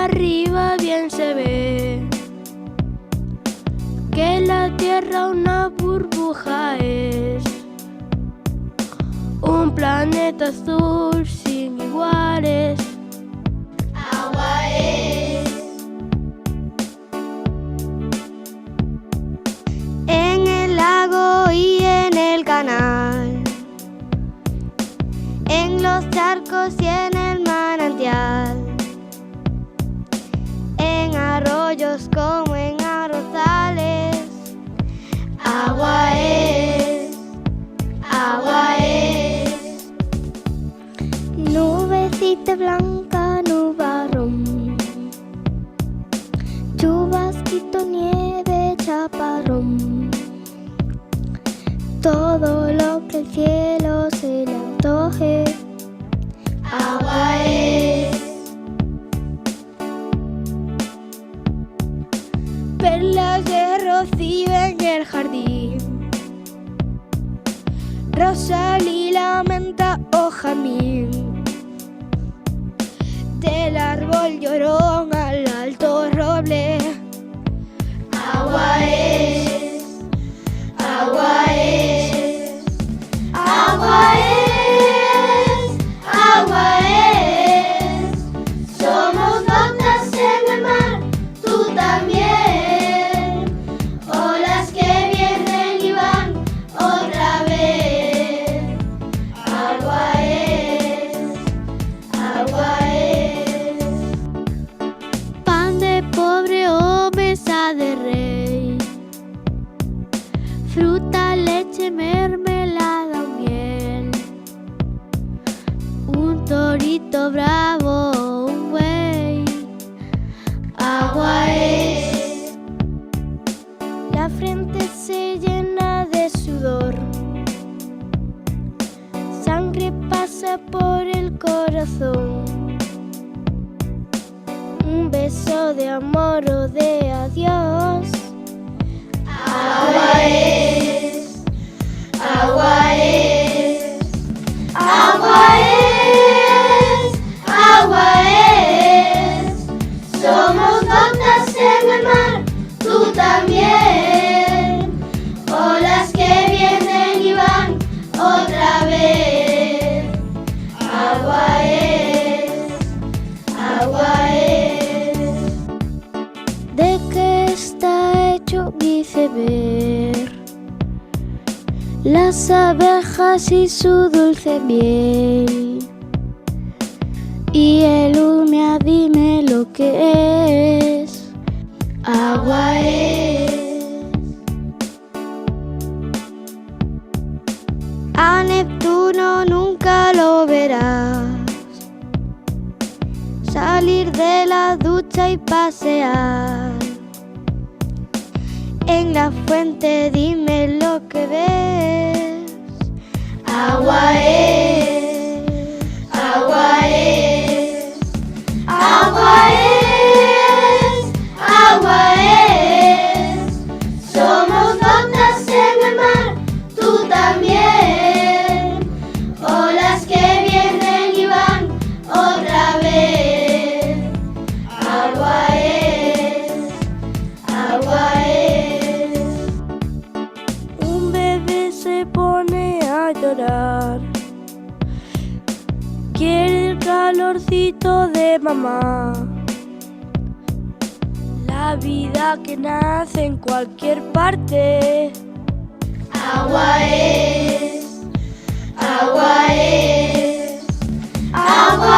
arriba bien se ve que la Tierra una burbuja es, un planeta azul sin iguales. Agua es. En el lago y en el canal, en los charcos y en el manantial, en arroyos como en arrozales. Agua es. Agua es. Nubecita blanca, nubarrón, chubasquito, nieve, chaparrón, todo lo que el cielo se le antoje. Agua es. Perlas de rocío en el jardín, rosa, lila, menta o jazmín, del árbol llorón al alto roble. Agua es. Agua es. Agua es. Agua es. Somos gotas en el mar, tú también. Olas que vienen y van otra vez. Agua es. Agua es. Pan de pobre o mesa de rey, fruta, leche, mermelada o miel, un torito bravo o un buey. Agua es. La frente se llena de sudor, sangre pasa por el corazón, un beso de amor o de adiós. Agua es. Agua es. Agua es. Agua es. Somos gotas en el mar, tú también. Olas que vienen y van otra vez. Agua es. Agua es. ¿De qué está hecho mi iceberg? Las abejas y su dulce miel. Y el humea, dime lo que es. Agua es. A Neptuno nunca lo verás salir de la ducha y pasear. En la fuente dime lo que ves. Agua es. Agua es. Agua es. Agua es. Somos gotas en el mar, tú también. Olas que vienen y van otra vez. Agua es. Agua es. Un bebé se pone a llorar, quiere el calorcito de mamá. La vida que nace en cualquier parte. Agua es. Agua es. Agua